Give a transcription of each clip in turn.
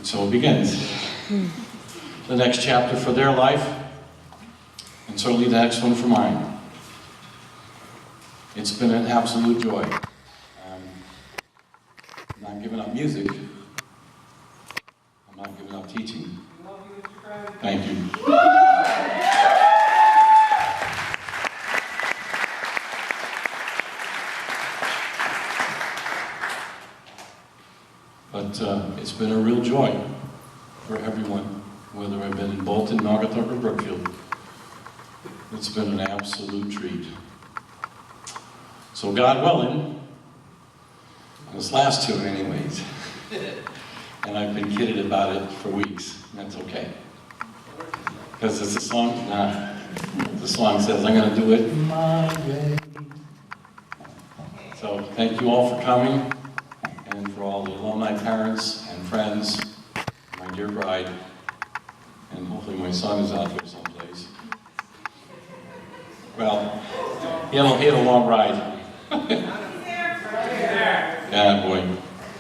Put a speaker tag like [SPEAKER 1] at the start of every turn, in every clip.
[SPEAKER 1] And so it begins. The next chapter for their life, and certainly the next one for mine. It's been an absolute joy. I'm not giving up music. I'm not giving up teaching. Thank you. But it's been a real joy for everyone, whether I've been in Bolton, Naugatuck, or Brookfield. It's been an absolute treat. So God willing, on this last two anyways, and I've been kidded about it for weeks, and that's okay. Because it's a song, the song says, I'm going to do it my way. So thank you all for coming, and for all the alumni parents and friends, my dear bride, and hopefully my son is out there someplace. Well, he had a long ride. Yeah, boy.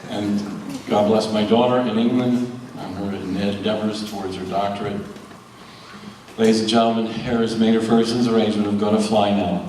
[SPEAKER 1] And God bless my daughter in England on her endeavors towards her doctorate. Ladies and gentlemen, here is Maynard Ferguson's arrangement of Gonna Fly Now.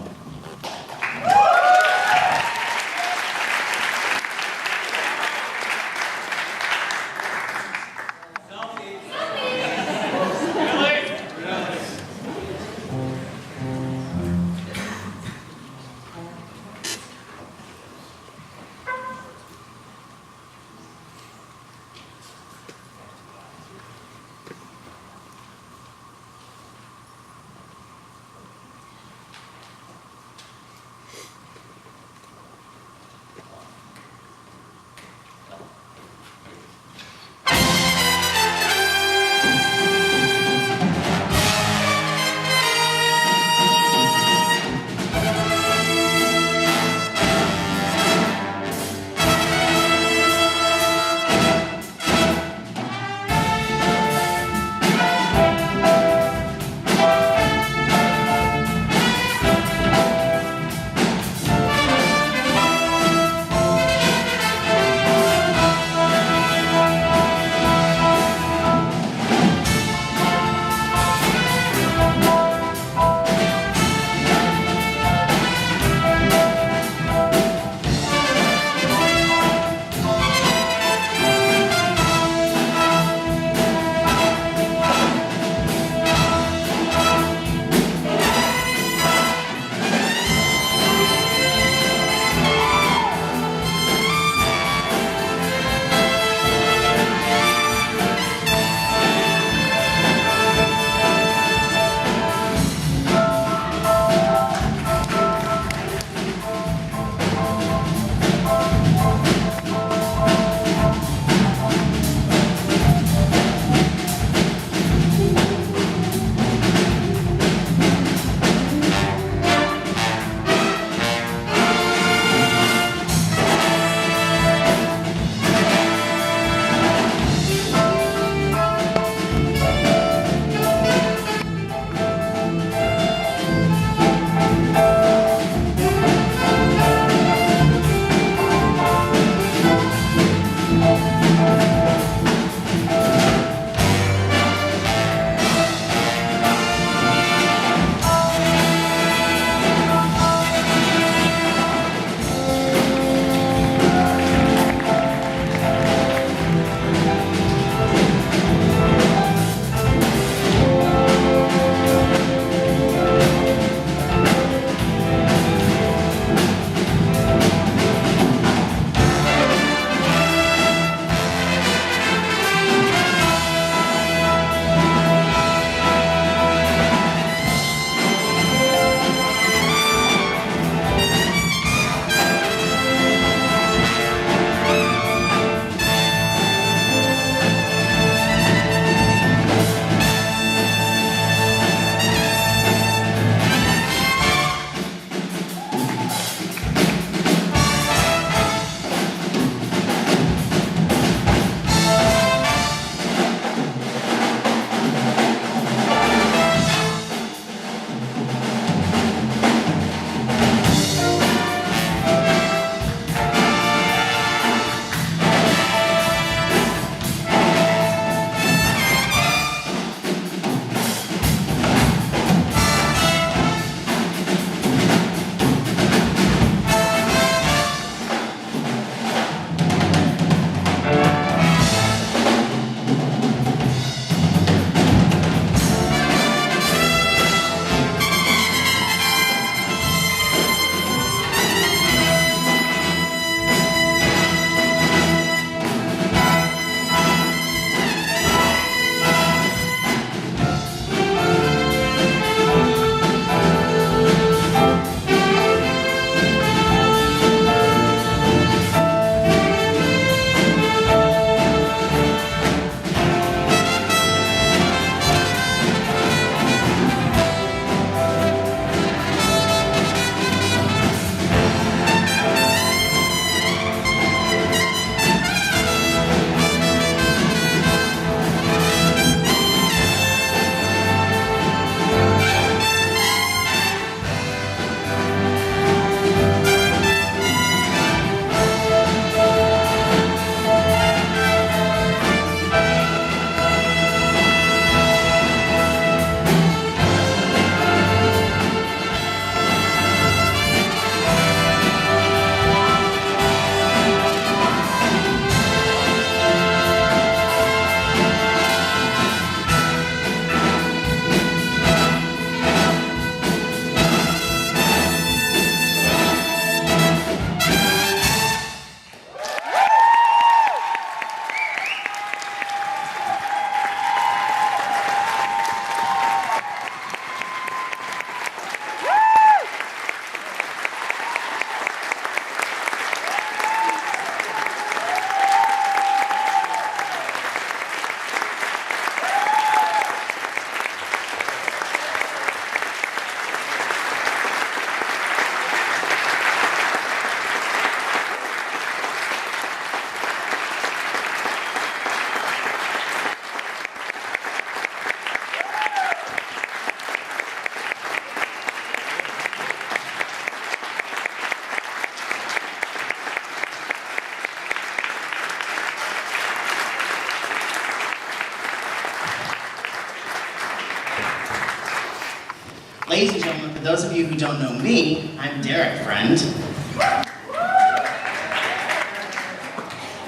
[SPEAKER 2] Ladies and gentlemen, for those of you who don't know me, I'm Derek, friend.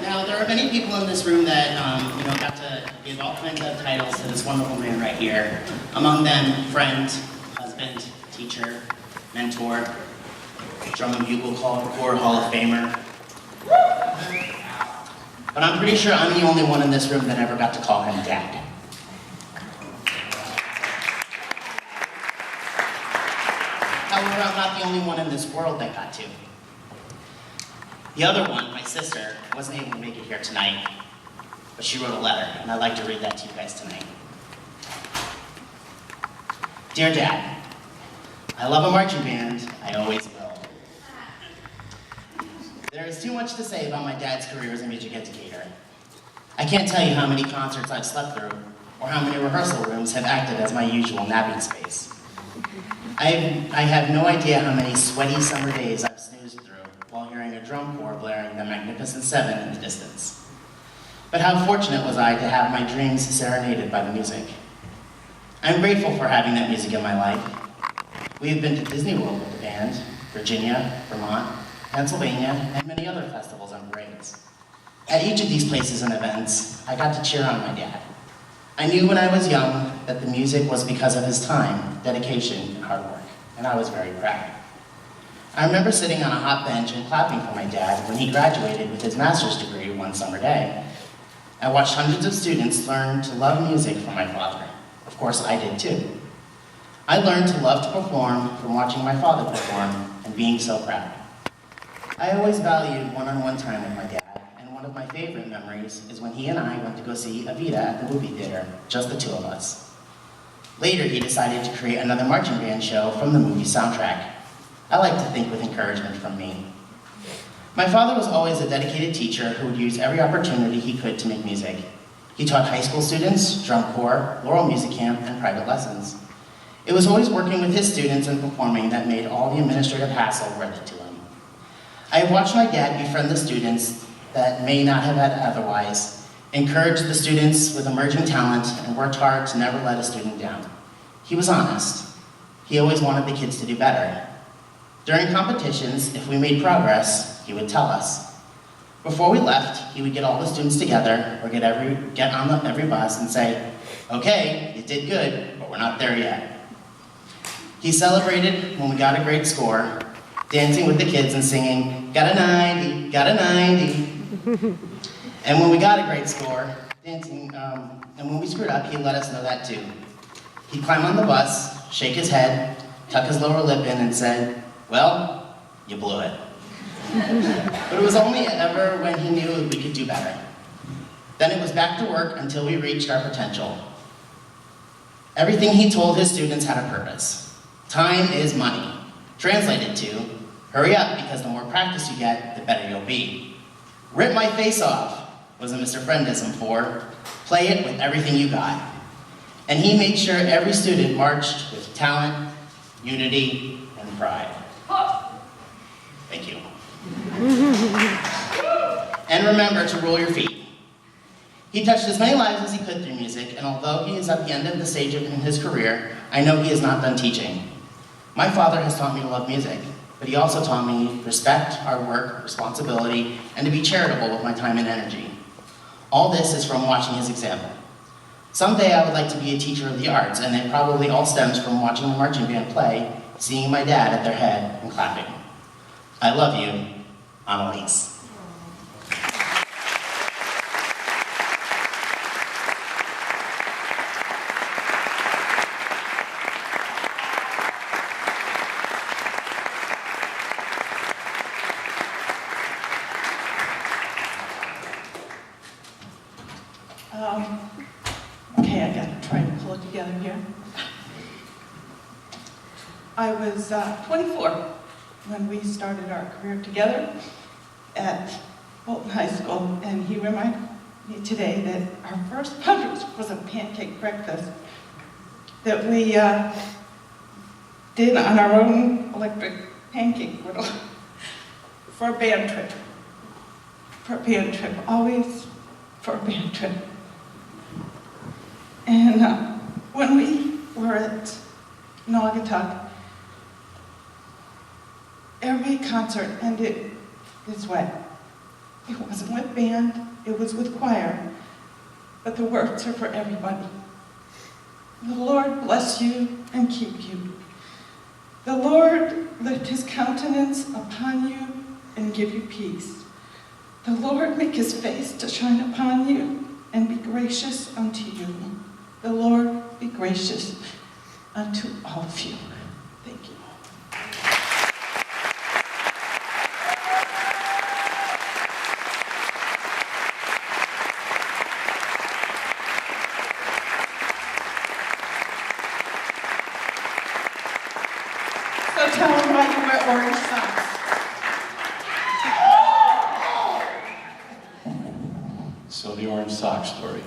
[SPEAKER 2] Now, there are many people in this room that got to give all kinds of titles to this wonderful man right here. Among them, friend, husband, teacher, mentor, drum and bugle corps Hall of Famer. But I'm pretty sure I'm the only one in this room that ever got to call him Dad. However, I'm not the only one in this world that got to. The other one, my sister, wasn't able to make it here tonight, but she wrote a letter, and I'd like to read that to you guys tonight. Dear Dad, I love a marching band, I always will. There is too much to say about my dad's career as a music educator. I can't tell you how many concerts I've slept through, or how many rehearsal rooms have acted as my usual napping space. I have no idea how many sweaty summer days I've snoozed through while hearing a drum corps blaring the Magnificent Seven in the distance. But how fortunate was I to have my dreams serenaded by the music. I'm grateful for having that music in my life. We have been to Disney World with the band, Virginia, Vermont, Pennsylvania, and many other festivals and parades. At each of these places and events, I got to cheer on my dad. I knew when I was young that the music was because of his time, dedication, and hard work, and I was very proud. I remember sitting on a hot bench and clapping for my dad when he graduated with his master's degree one summer day. I watched hundreds of students learn to love music from my father. Of course, I did too. I learned to love to perform from watching my father perform and being so proud. I always valued one-on-one time with my dad. One of my favorite memories is when he and I went to go see Evita at the movie theater, just the two of us. Later, he decided to create another marching band show from the movie soundtrack. I like to think with encouragement from me. My father was always a dedicated teacher who would use every opportunity he could to make music. He taught high school students, drum corps, Laurel Music Camp, and private lessons. It was always working with his students and performing that made all the administrative hassle worth it to him. I have watched my dad befriend the students that may not have had otherwise, encouraged the students with emerging talent, and worked hard to never let a student down. He was honest. He always wanted the kids to do better. During competitions, if we made progress, he would tell us. Before we left, he would get all the students together, or get on every bus and say, okay, you did good, but we're not there yet. He celebrated when we got a great score, dancing with the kids and singing, got a 90, got a 90. And when we got a great score, dancing, and when we screwed up, he'd let us know that too. He'd climb on the bus, shake his head, tuck his lower lip in, and said, well, you blew it. But it was only ever when he knew we could do better. Then it was back to work until we reached our potential. Everything he told his students had a purpose. Time is money. Translated to, hurry up because the more practice you get, the better you'll be. Rip my face off was a Mr. Friendism for play it with everything you got. And he made sure every student marched with talent, unity, and pride. Thank you. And remember to roll your feet. He touched as many lives as he could through music, and although he is at the end of the stage in his career, I know he is not done teaching. My father has taught me to love music, but he also taught me respect, hard work, responsibility, and to be charitable with my time and energy. All this is from watching his example. Someday I would like to be a teacher of the arts, and it probably all stems from watching a marching band play, seeing my dad at their head, and clapping. I love you, Annalise.
[SPEAKER 3] Okay, I gotta try to pull it together here. I was 24 when we started our career together at Bolton High School, and he reminded me today that our first punch was a pancake breakfast that we did on our own electric pancake griddle for a band trip. For a band trip, always for a band trip. And when we were at Naugatuck, Every concert ended this way. It wasn't with band, it was with choir, but the words are for everybody. The Lord bless you and keep you. The Lord lift his countenance upon you and give you peace. The Lord make his face to shine upon you and be gracious unto you. The Lord be gracious unto all of you. Thank you. So tell them why you wear orange socks.
[SPEAKER 1] So the orange sock story.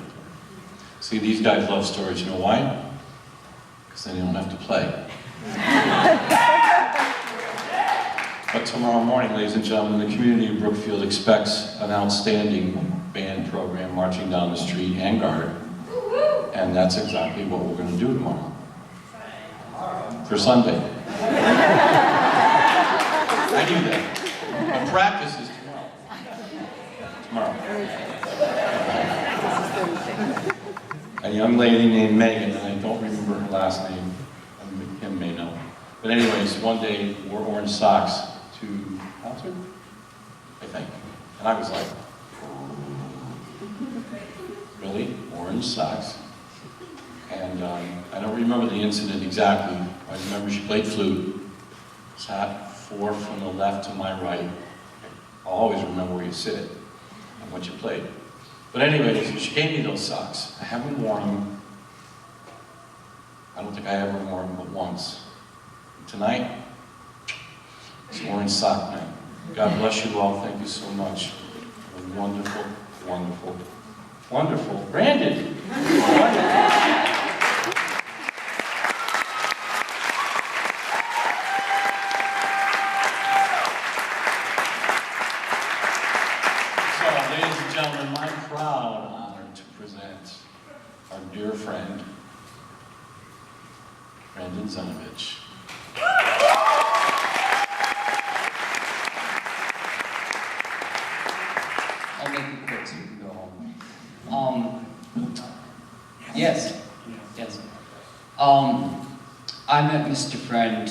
[SPEAKER 1] See, these guys love stories. You know why? Because then they don't have to play. But tomorrow morning, ladies and gentlemen, the community of Brookfield expects an outstanding band program marching down the street and guard. And that's exactly what we're going to do tomorrow. For Sunday. I knew that. But practice is tomorrow. A young lady named Megan, and I don't remember her last name, Kim may know. But anyways, one day wore orange socks to concert, I think. And I was like, really? Orange socks? And I don't remember the incident exactly. I remember she played flute, sat 4 from the left to my right. I'll always remember where you sit and what you played. But anyways, she gave me those socks. I haven't worn them. I don't think I ever wore them but once. And tonight, it's orange sock night. God bless you all. Thank you so much. It was wonderful, wonderful, wonderful. Brandon! Wonderful. Ladies and gentlemen, my proud honor to present our dear friend, Brandon Zanovich.
[SPEAKER 4] I'll make it quick so you can go home. Yes. I met Mr. Friend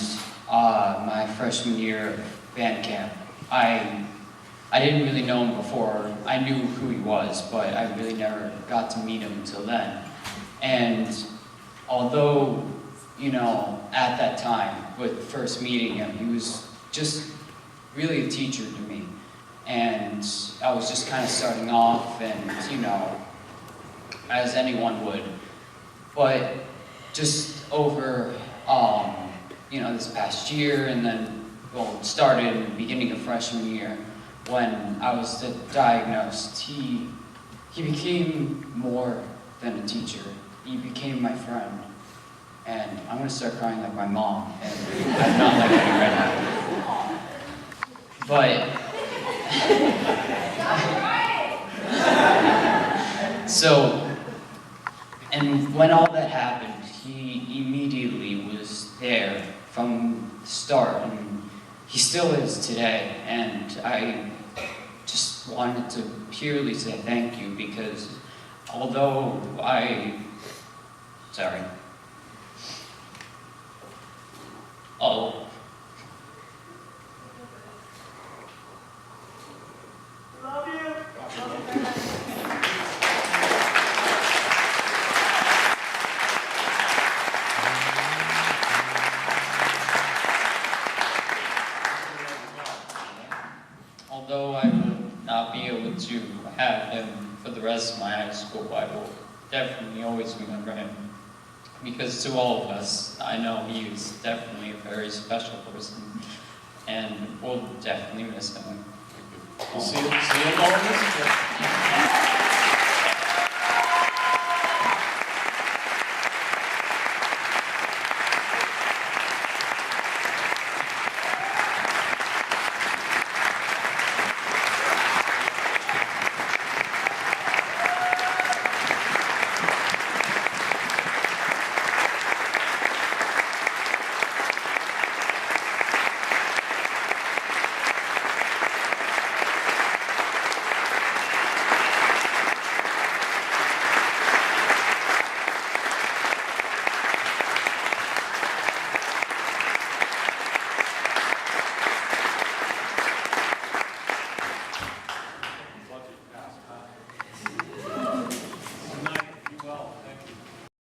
[SPEAKER 4] my freshman year of band camp. I didn't really know him before. I knew who he was, but I really never got to meet him until then. And although, you know, at that time, with first meeting him, he was just really a teacher to me. And I was just kind of starting off and, you know, as anyone would. But just over, you know, this past year and then, well, it started in the beginning of freshman year, when I was diagnosed, he became more than a teacher. He became my friend. And I'm gonna start crying like my mom, and I'm not like any redhead. But, so, and when all that happened, he immediately was there from the start, and he still is today, and I just wanted to purely say thank you, because although although I will not be able to have him for the rest of my high school, I will definitely always remember him. Because to all of us, I know he is definitely a very special person, and we'll definitely miss him.
[SPEAKER 1] We'll see you all.
[SPEAKER 4] Oh,